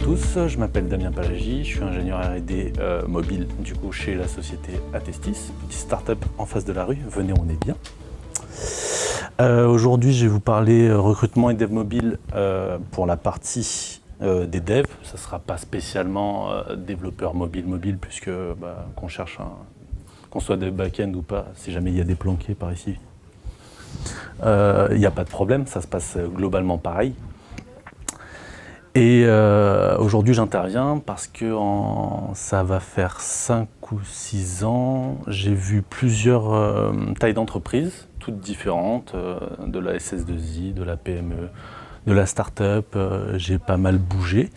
tous, je m'appelle Damien Palagi, je suis ingénieur R&D mobile du coup chez la société Atestis, petite start-up en face de la rue, venez on est bien. Aujourd'hui je vais vous parler recrutement et dev mobile pour la partie des devs. Ça ne sera pas spécialement développeur mobile puisque qu'on cherche qu'on soit de back-end ou pas, si jamais il y a des planqués par ici, il n'y a pas de problème, ça se passe globalement pareil. Et aujourd'hui j'interviens parce que ça va faire 5 ou 6 ans, j'ai vu plusieurs tailles d'entreprises, toutes différentes, de la SS2I, de la PME, de la start-up, j'ai pas mal bougé.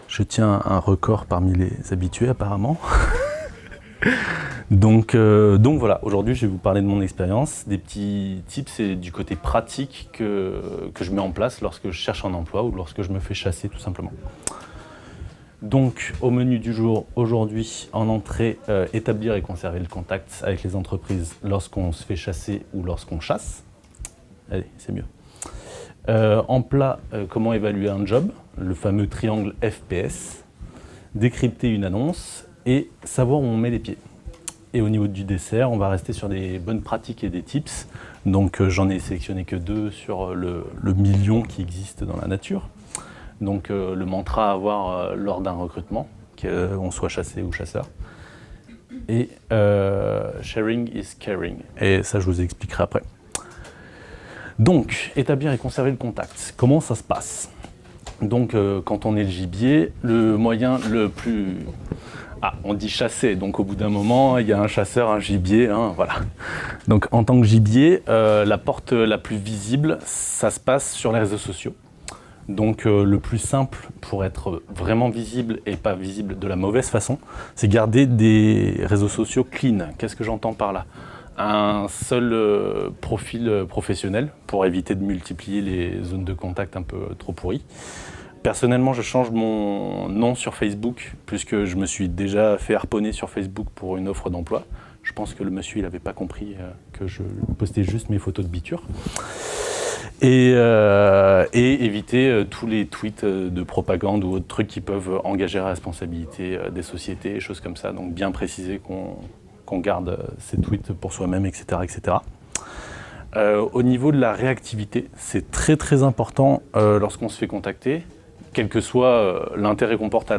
Je tiens un record parmi les habitués apparemment. Donc voilà, aujourd'hui je vais vous parler de mon expérience, des petits tips et du côté pratique que je mets en place lorsque je cherche un emploi ou lorsque je me fais chasser tout simplement. Donc au menu du jour, aujourd'hui en entrée, établir et conserver le contact avec les entreprises lorsqu'on se fait chasser ou lorsqu'on chasse. Allez, c'est mieux. En plat, comment évaluer un job, le fameux triangle FPS, décrypter une annonce et savoir où on met les pieds. Et au niveau du dessert, on va rester sur des bonnes pratiques et des tips. Donc j'en ai sélectionné que 2 sur le million qui existe dans la nature. Donc le mantra à avoir lors d'un recrutement, qu'on soit chassé ou chasseur. Et sharing is caring. Et ça, je vous expliquerai après. Donc, établir et conserver le contact. Comment ça se passe? Donc quand on est le gibier, le moyen le plus... on dit chasser, donc au bout d'un moment, il y a un chasseur, un gibier, voilà. Donc en tant que gibier, la porte la plus visible, ça se passe sur les réseaux sociaux. Donc le plus simple pour être vraiment visible et pas visible de la mauvaise façon, c'est garder des réseaux sociaux clean. Qu'est-ce que j'entends par là? Un seul profil professionnel pour éviter de multiplier les zones de contact un peu trop pourries. Personnellement, je change mon nom sur Facebook puisque je me suis déjà fait harponner sur Facebook pour une offre d'emploi. Je pense que le monsieur n'avait pas compris que je postais juste mes photos de biture. Et éviter tous les tweets de propagande ou autres trucs qui peuvent engager la responsabilité des sociétés, choses comme ça. Donc bien préciser qu'on garde ces tweets pour soi-même, etc. etc. Au niveau de la réactivité, c'est très très important lorsqu'on se fait contacter, quel que soit l'intérêt qu'on porte à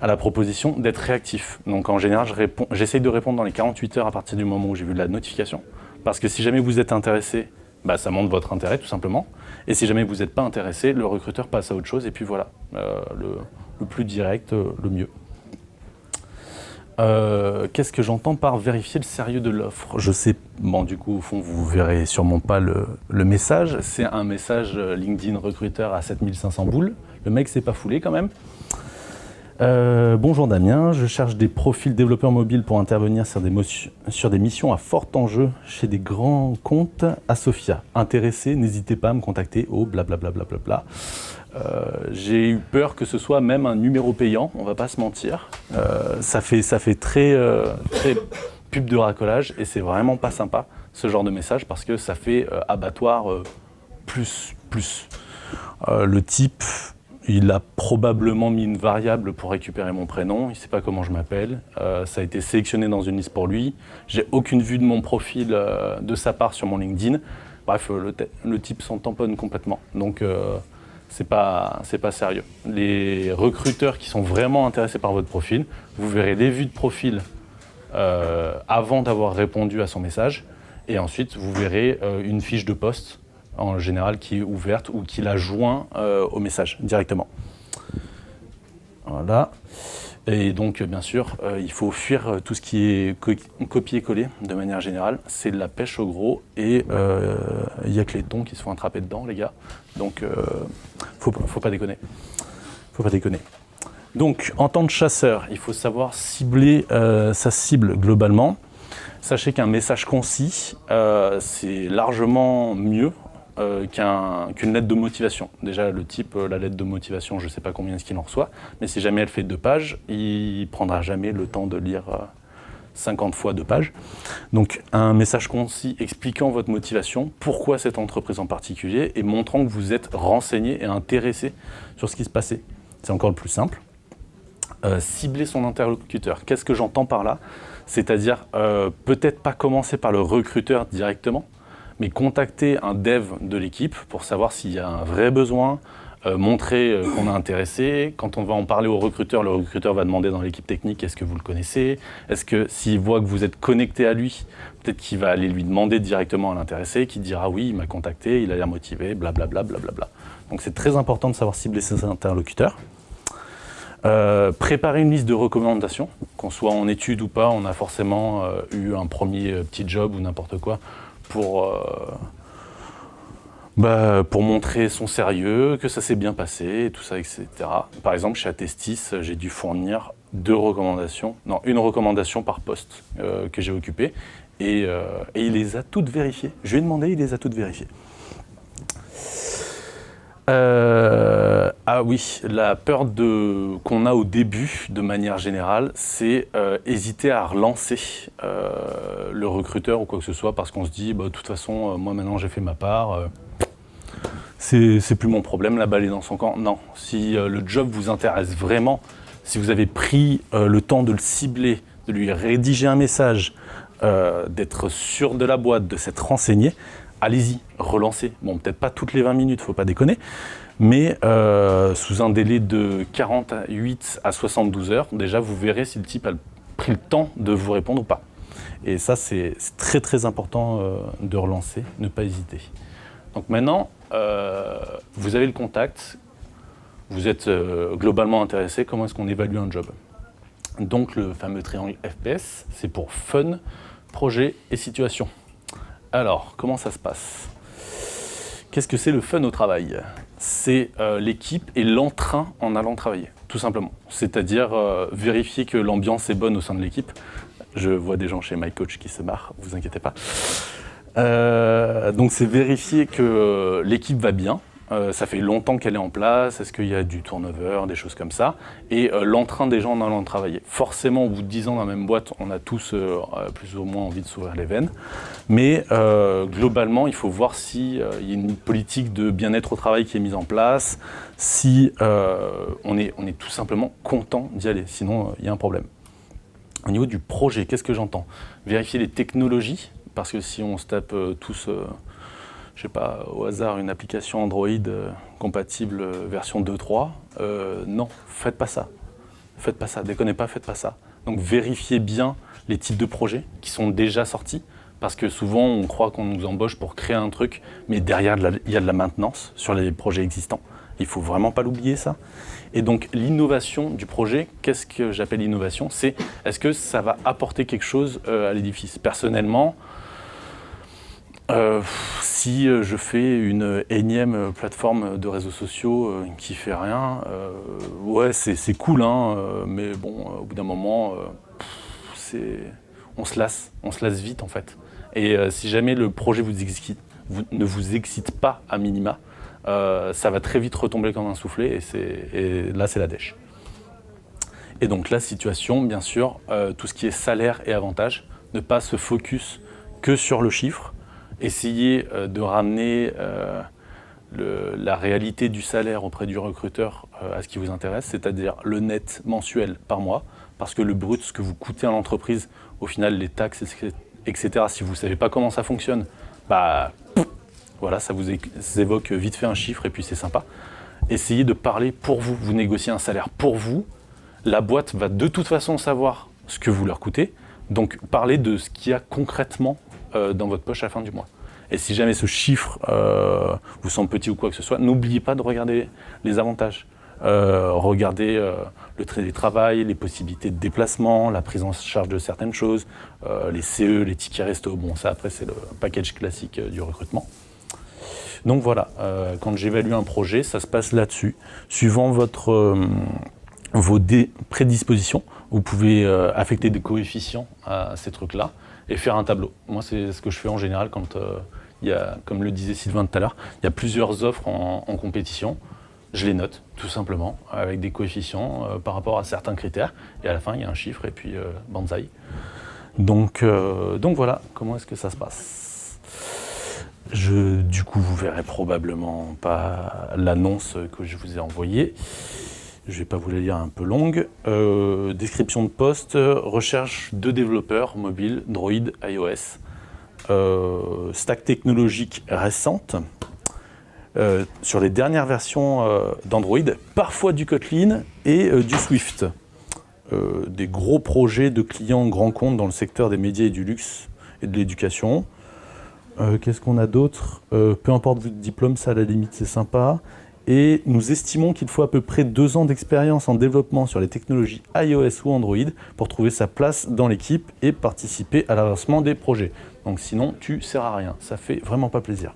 la proposition, d'être réactif. Donc en général, j'essaye de répondre dans les 48 heures à partir du moment où j'ai vu la notification. Parce que si jamais vous êtes intéressé, ça montre votre intérêt tout simplement. Et si jamais vous n'êtes pas intéressé, le recruteur passe à autre chose. Et puis voilà, le plus direct, le mieux. Qu'est-ce que j'entends par vérifier le sérieux de l'offre? Je sais, du coup au fond vous verrez sûrement pas le message, c'est un message LinkedIn recruteur à 7500 boules, le mec s'est pas foulé quand même. Bonjour Damien, je cherche des profils développeurs mobiles pour intervenir sur des missions à fort enjeu chez des grands comptes à Sofia. Intéressé, n'hésitez pas à me contacter au blablabla. J'ai eu peur que ce soit même un numéro payant, on va pas se mentir. Ça fait très pub de racolage et c'est vraiment pas sympa ce genre de message parce que ça fait abattoir plus. Le type, il a probablement mis une variable pour récupérer mon prénom, il sait pas comment je m'appelle, ça a été sélectionné dans une liste pour lui, j'ai aucune vue de mon profil de sa part sur mon LinkedIn. Bref, le type s'en tamponne complètement. Donc c'est pas sérieux. Les recruteurs qui sont vraiment intéressés par votre profil, vous verrez les vues de profil avant d'avoir répondu à son message et ensuite vous verrez une fiche de poste en général qui est ouverte ou qui la joint au message directement. Voilà. Et donc bien sûr, il faut fuir tout ce qui est copier-coller de manière générale. C'est de la pêche au gros et il n'y a que les thons qui se font attraper dedans les gars. Donc faut pas déconner. Faut pas déconner. Donc en tant que chasseur, il faut savoir cibler sa cible globalement. Sachez qu'un message concis, c'est largement mieux qu'une lettre de motivation. Déjà le type, la lettre de motivation, je ne sais pas combien est-ce qu'il en reçoit, mais si jamais elle fait 2 pages, il ne prendra jamais le temps de lire 50 fois 2 pages. Donc un message concis expliquant votre motivation, pourquoi cette entreprise en particulier, et montrant que vous êtes renseigné et intéressé sur ce qui se passait. c'est encore le plus simple. Cibler son interlocuteur. Qu'est-ce que j'entends par là? C'est-à-dire peut-être pas commencer par le recruteur directement, mais contacter un dev de l'équipe pour savoir s'il y a un vrai besoin, montrer qu'on est intéressé. Quand on va en parler au recruteur, le recruteur va demander dans l'équipe technique est-ce que vous le connaissez? Est-ce que s'il voit que vous êtes connecté à lui, peut-être qu'il va aller lui demander directement à l'intéressé, qui dira oui, il m'a contacté, il a l'air motivé, blablabla. Blablabla. Donc c'est très important de savoir cibler ses interlocuteurs. Préparer une liste de recommandations, qu'on soit en études ou pas, on a forcément eu un premier petit job ou n'importe quoi pour montrer son sérieux, que ça s'est bien passé, tout ça, etc. Par exemple, chez Attestis, j'ai dû fournir une recommandation par poste que j'ai occupé, et il les a toutes vérifiées. Je lui ai demandé, il les a toutes vérifiées. Ah oui, la peur qu'on a au début, de manière générale, c'est hésiter à relancer le recruteur ou quoi que ce soit, parce qu'on se dit, de toute façon, moi maintenant j'ai fait ma part, c'est plus mon problème, la balle est dans son camp. Non, si le job vous intéresse vraiment, si vous avez pris le temps de le cibler, de lui rédiger un message, d'être sûr de la boîte, de s'être renseigné, allez-y, relancez. Bon, peut-être pas toutes les 20 minutes, faut pas déconner, mais sous un délai de 48 à 72 heures, déjà vous verrez si le type a pris le temps de vous répondre ou pas. Et ça, c'est très très important de relancer, ne pas hésiter. Donc maintenant, vous avez le contact, vous êtes globalement intéressé, comment est-ce qu'on évalue un job? Donc le fameux triangle FPS, c'est pour fun, projet et situation. Alors, comment ça se passe? Qu'est-ce que c'est le fun au travail? C'est l'équipe et l'entrain en allant travailler, tout simplement. C'est-à-dire vérifier que l'ambiance est bonne au sein de l'équipe. Je vois des gens chez MyCoach qui se marrent, vous inquiétez pas. Donc c'est vérifier que l'équipe va bien. Ça fait longtemps qu'elle est en place, est-ce qu'il y a du turnover, des choses comme ça, et l'entrain des gens en allant travailler. Forcément, au bout de 10 ans dans la même boîte, on a tous plus ou moins envie de s'ouvrir les veines, mais globalement, il faut voir s'il y a une politique de bien-être au travail qui est mise en place, si on est tout simplement content d'y aller, sinon il y a un problème. Au niveau du projet, qu'est-ce que j'entends? Vérifier les technologies, parce que si on se tape tous... je sais pas, au hasard, une application Android compatible version 2.3, non, faites pas ça. Faites pas ça, déconnez pas, faites pas ça. Donc vérifiez bien les types de projets qui sont déjà sortis, parce que souvent on croit qu'on nous embauche pour créer un truc, mais derrière il y a de la maintenance sur les projets existants. Il faut vraiment pas l'oublier ça. Et donc l'innovation du projet, qu'est-ce que j'appelle l'innovation? C'est est-ce que ça va apporter quelque chose à l'édifice? Personnellement, si je fais une énième plateforme de réseaux sociaux qui fait rien, ouais, c'est cool, hein, mais bon, au bout d'un moment, on se lasse vite en fait. Et si jamais le projet ne vous excite pas à minima, ça va très vite retomber comme un soufflet, et là c'est la dèche. Et donc la situation, bien sûr, tout ce qui est salaire et avantages, ne pas se focus que sur le chiffre. Essayer de ramener la réalité du salaire auprès du recruteur à ce qui vous intéresse, c'est-à-dire le net mensuel par mois, parce que le brut, ce que vous coûtez à l'entreprise, au final, les taxes, etc., si vous ne savez pas comment ça fonctionne, voilà, ça vous évoque vite fait un chiffre et puis c'est sympa. Essayez de parler pour vous, vous négociez un salaire pour vous, la boîte va de toute façon savoir ce que vous leur coûtez, donc parlez de ce qu'il y a concrètement dans votre poche à la fin du mois. Et si jamais ce chiffre vous semble petit ou quoi que ce soit, n'oubliez pas de regarder les avantages. Regardez le télétravail, les possibilités de déplacement, la prise en charge de certaines choses, les CE, les tickets resto. Bon, ça après c'est le package classique du recrutement. Donc voilà, quand j'évalue un projet, ça se passe là-dessus. Suivant vos prédispositions, vous pouvez affecter des coefficients à ces trucs-là et faire un tableau. Moi, c'est ce que je fais en général quand il y a, comme le disait Sylvain tout à l'heure, il y a plusieurs offres en compétition. Je les note, tout simplement, avec des coefficients par rapport à certains critères. Et à la fin, il y a un chiffre et puis banzai. Donc voilà, comment est-ce que ça se passe? Du coup, vous verrez probablement pas l'annonce que je vous ai envoyée. Je ne vais pas vous la lire, un peu longue. Description de poste, recherche de développeurs mobiles, Android, iOS. Stack technologique récente. Sur les dernières versions d'Android, parfois du Kotlin et du Swift. Des gros projets de clients grands comptes dans le secteur des médias et du luxe et de l'éducation. Qu'est-ce qu'on a d'autre? Peu importe votre diplôme, ça à la limite c'est sympa. Et nous estimons qu'il faut à peu près 2 ans d'expérience en développement sur les technologies iOS ou Android pour trouver sa place dans l'équipe et participer à l'avancement des projets. Donc sinon, tu ne sers à rien. Ça fait vraiment pas plaisir.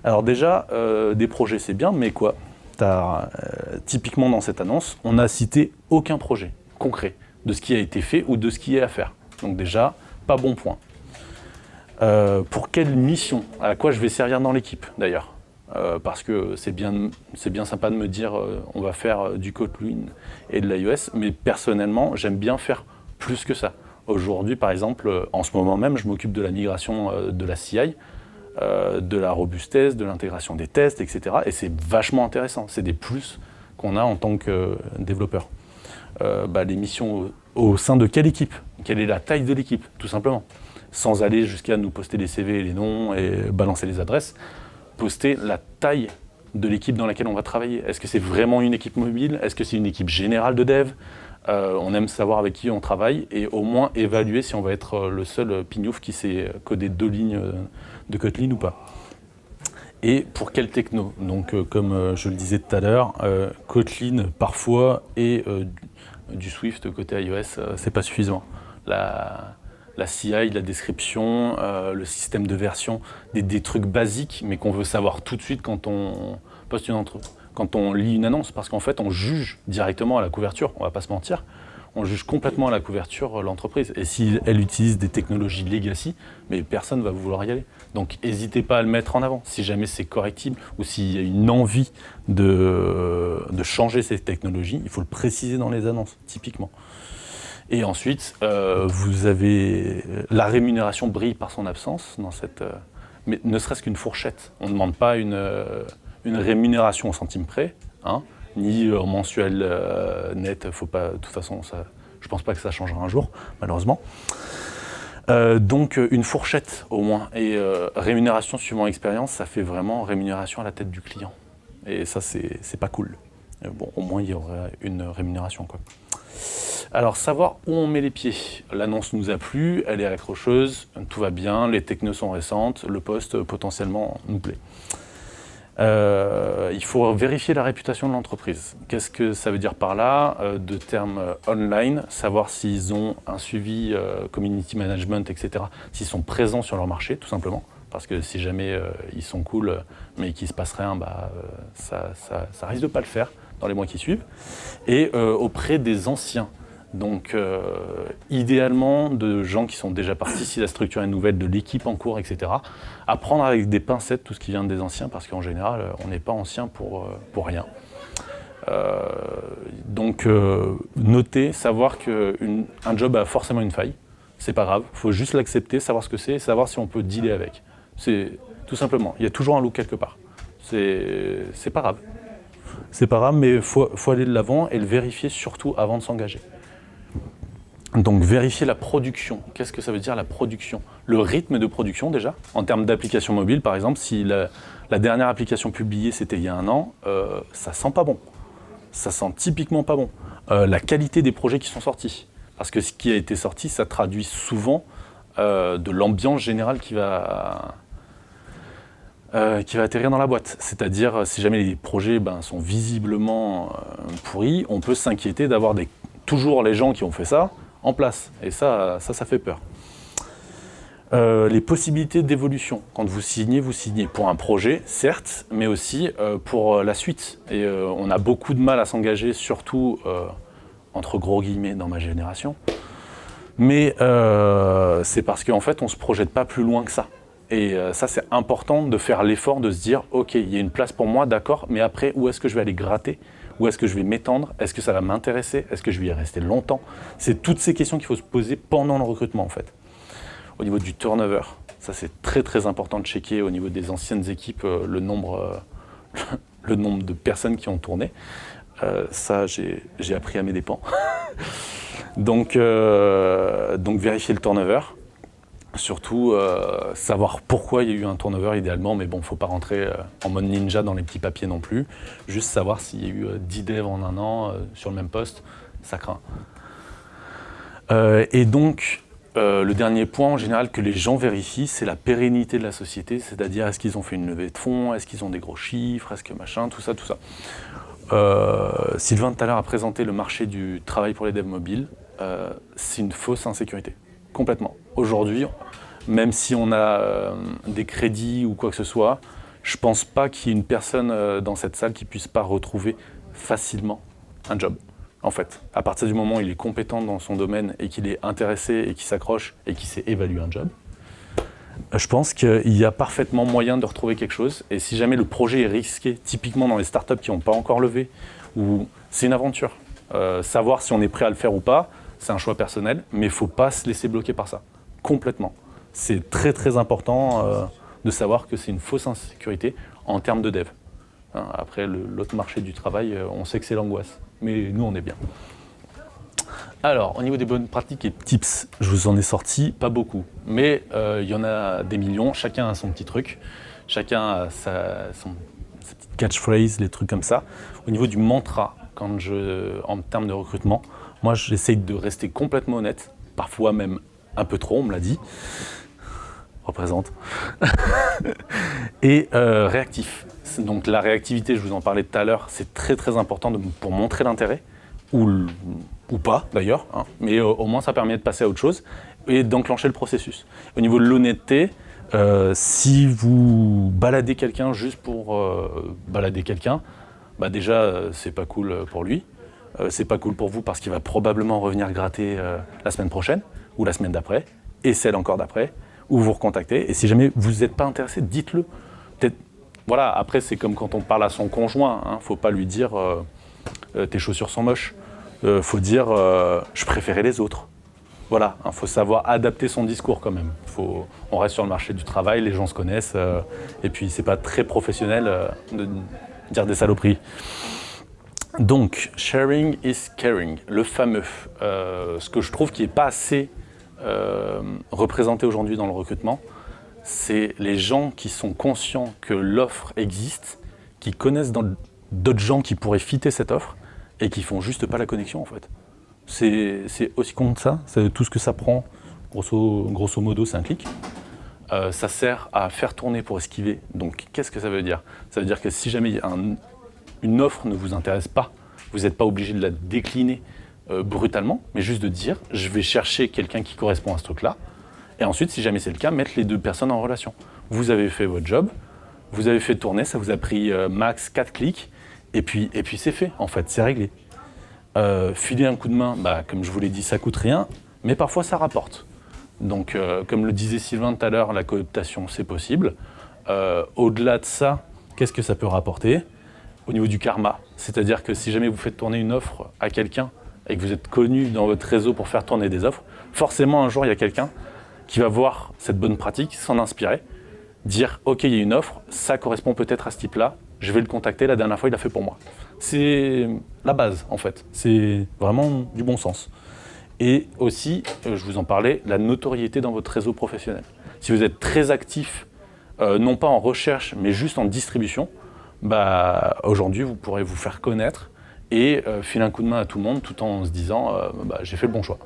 Alors déjà, des projets c'est bien, mais quoi? Typiquement dans cette annonce, on n'a cité aucun projet concret de ce qui a été fait ou de ce qui est à faire. Donc déjà, pas bon point. Pour quelle mission? À quoi je vais servir dans l'équipe d'ailleurs? Parce que c'est bien sympa de me dire on va faire du Kotlin et de l'iOS, mais personnellement, j'aime bien faire plus que ça. Aujourd'hui, par exemple, en ce moment même, je m'occupe de la migration de la CI, de la robustesse, de l'intégration des tests, etc. Et c'est vachement intéressant. C'est des plus qu'on a en tant que développeur. Les missions au sein de quelle équipe? Quelle est la taille de l'équipe, tout simplement? Sans aller jusqu'à nous poster les CV et les noms et balancer les adresses. Poster la taille de l'équipe dans laquelle on va travailler. Est-ce que c'est vraiment une équipe mobile? Est-ce que c'est une équipe générale de dev? On aime savoir avec qui on travaille et au moins évaluer si on va être le seul pignouf qui sait coder 2 lignes de Kotlin ou pas. Et pour quel techno? Donc comme je le disais tout à l'heure, Kotlin parfois et du Swift côté iOS, c'est pas suffisant. La CI, la description, le système de version, des trucs basiques, mais qu'on veut savoir tout de suite quand on poste quand on lit une annonce, parce qu'en fait, on juge directement à la couverture, on va pas se mentir, on juge complètement à la couverture l'entreprise. Et si elle utilise des technologies legacy, mais personne ne va vouloir y aller. Donc, n'hésitez pas à le mettre en avant, si jamais c'est correctible, ou s'il y a une envie de changer ces technologies, il faut le préciser dans les annonces, typiquement. Et ensuite, vous avez la rémunération brille par son absence dans cette, mais ne serait-ce qu'une fourchette. On ne demande pas une rémunération au centime près, hein, ni en mensuel net. Faut pas, de toute façon, ça, je pense pas que ça changera un jour, malheureusement. Donc une fourchette au moins. Et rémunération suivant expérience, ça fait vraiment rémunération à la tête du client. Et ça, c'est pas cool. Bon, au moins il y aura une rémunération, quoi. Alors, savoir où on met les pieds. L'annonce nous a plu, elle est accrocheuse, tout va bien, les technos sont récentes, le poste potentiellement nous plaît. Il faut vérifier la réputation de l'entreprise. Qu'est-ce que ça veut dire par là? De termes online, savoir s'ils ont un suivi community management, etc. S'ils sont présents sur leur marché, tout simplement. Parce que si jamais ils sont cool, mais qu'il ne se passe rien, ça risque de ne pas le faire dans les mois qui suivent. Et auprès des anciens. Donc, idéalement, de gens qui sont déjà partis, si la structure est nouvelle, de l'équipe en cours, etc. À prendre avec des pincettes tout ce qui vient des anciens, parce qu'en général, on n'est pas ancien pour rien. Donc, noter, savoir qu'un job a forcément une faille, c'est pas grave, il faut juste l'accepter, savoir ce que c'est, et savoir si on peut dealer avec. C'est tout simplement, il y a toujours un loup quelque part. C'est pas grave. C'est pas grave, mais il faut aller de l'avant et le vérifier surtout avant de s'engager. Donc vérifier la production. Qu'est-ce que ça veut dire la production? Le rythme de production déjà, en termes d'application mobile par exemple, si la dernière application publiée c'était il y a 1 an, ça sent pas bon. Ça sent typiquement pas bon. La qualité des projets qui sont sortis. Parce que ce qui a été sorti, ça traduit souvent de l'ambiance générale qui va atterrir dans la boîte. C'est-à-dire, si jamais les projets sont visiblement pourris, on peut s'inquiéter d'avoir toujours les gens qui ont fait ça en place. Et ça fait peur. Les possibilités d'évolution. Quand vous signez pour un projet, certes, mais aussi pour la suite. Et on a beaucoup de mal à s'engager, surtout, entre gros guillemets, dans ma génération. Mais c'est parce qu'en fait, on ne se projette pas plus loin que ça. Et ça, c'est important de faire l'effort de se dire « Ok, il y a une place pour moi, d'accord, mais après, où est-ce que je vais aller gratter ? Où est-ce que je vais m'étendre? Est-ce que ça va m'intéresser? Est-ce que je vais y rester longtemps ?» C'est toutes ces questions qu'il faut se poser pendant le recrutement, en fait. Au niveau du turnover, ça, c'est très, très important de checker au niveau des anciennes équipes le nombre de personnes qui ont tourné. Ça, j'ai appris à mes dépens. donc vérifier le turnover. Surtout, savoir pourquoi il y a eu un turnover idéalement, mais bon, il ne faut pas rentrer en mode ninja dans les petits papiers non plus. Juste savoir s'il y a eu 10 devs en un an sur le même poste, ça craint. Et donc, le dernier point en général que les gens vérifient, c'est la pérennité de la société, c'est-à-dire est-ce qu'ils ont fait une levée de fonds, est-ce qu'ils ont des gros chiffres, est-ce que machin, tout ça, tout ça. Sylvain tout à l'heure a présenté le marché du travail pour les devs mobiles, c'est une fausse insécurité, complètement. Aujourd'hui, même si on a des crédits ou quoi que ce soit, je pense pas qu'il y ait une personne dans cette salle qui puisse pas retrouver facilement un job. En fait, à partir du moment où il est compétent dans son domaine et qu'il est intéressé et qu'il s'accroche et qu'il sait évaluer un job, je pense qu'il y a parfaitement moyen de retrouver quelque chose. Et si jamais le projet est risqué, typiquement dans les startups qui n'ont pas encore levé, ou c'est une aventure. Savoir si on est prêt à le faire ou pas, c'est un choix personnel, mais il ne faut pas se laisser bloquer par ça. Complètement. C'est très très important de savoir que c'est une fausse insécurité en termes de dev. Après, l'autre marché du travail, on sait que c'est l'angoisse. Mais nous, on est bien. Alors, au niveau des bonnes pratiques et tips, je vous en ai sorti pas beaucoup. Mais il y en a des millions, chacun a son petit truc. Chacun a sa petite catchphrase, les trucs comme ça. Au niveau du mantra, en termes de recrutement, moi, j'essaye de rester complètement honnête, parfois même un peu trop, on me l'a dit. Représente. Et réactif. Donc la réactivité, je vous en parlais tout à l'heure, c'est très très important pour montrer l'intérêt, ou pas d'ailleurs, hein, mais au moins ça permet de passer à autre chose et d'enclencher le processus. Au niveau de l'honnêteté, si vous baladez quelqu'un juste pour balader quelqu'un, bah déjà c'est pas cool pour lui, c'est pas cool pour vous parce qu'il va probablement revenir gratter la semaine prochaine, ou la semaine d'après, et celle encore d'après, ou vous recontactez, et si jamais vous n'êtes pas intéressé, dites-le. Peut-être, voilà, après c'est comme quand on parle à son conjoint, hein, faut pas lui dire tes chaussures sont moches, faut dire je préférais les autres. Voilà, hein, faut savoir adapter son discours quand même. On reste sur le marché du travail, les gens se connaissent, et puis c'est pas très professionnel de dire des saloperies. Donc, sharing is caring, le fameux. Ce que je trouve qui n'est pas assez représenté aujourd'hui dans le recrutement, c'est les gens qui sont conscients que l'offre existe, qui connaissent d'autres gens qui pourraient fitter cette offre et qui font juste pas la connexion en fait. C'est aussi con que ça, c'est tout ce que ça prend, grosso modo c'est un clic. Ça sert à faire tourner pour esquiver. Donc qu'est-ce que ça veut dire? Ça veut dire que si jamais une offre ne vous intéresse pas, vous n'êtes pas obligé de la décliner brutalement, mais juste de dire je vais chercher quelqu'un qui correspond à ce truc-là. Et ensuite, si jamais c'est le cas, mettre les deux personnes en relation. Vous avez fait votre job, vous avez fait tourner, ça vous a pris max 4 clics, et puis c'est fait, en fait, c'est réglé. Filer un coup de main, bah, comme je vous l'ai dit, ça coûte rien, mais parfois ça rapporte. Donc, comme le disait Sylvain tout à l'heure, la cooptation, c'est possible. Au-delà de ça, qu'est-ce que ça peut rapporter? Au niveau du karma, c'est-à-dire que si jamais vous faites tourner une offre à quelqu'un et que vous êtes connu dans votre réseau pour faire tourner des offres, forcément un jour il y a quelqu'un qui va voir cette bonne pratique, s'en inspirer, dire « Ok, il y a une offre, ça correspond peut-être à ce type-là, je vais le contacter, la dernière fois il l'a fait pour moi. » C'est la base en fait, c'est vraiment du bon sens. Et aussi, je vous en parlais, la notoriété dans votre réseau professionnel. Si vous êtes très actif, non pas en recherche, mais juste en distribution, bah, aujourd'hui vous pourrez vous faire connaître et filer un coup de main à tout le monde tout en se disant bah, j'ai fait le bon choix.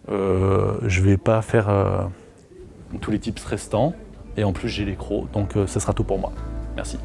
Je vais pas faire tous les tips restants et en plus j'ai les crocs, donc ce sera tout pour moi. Merci.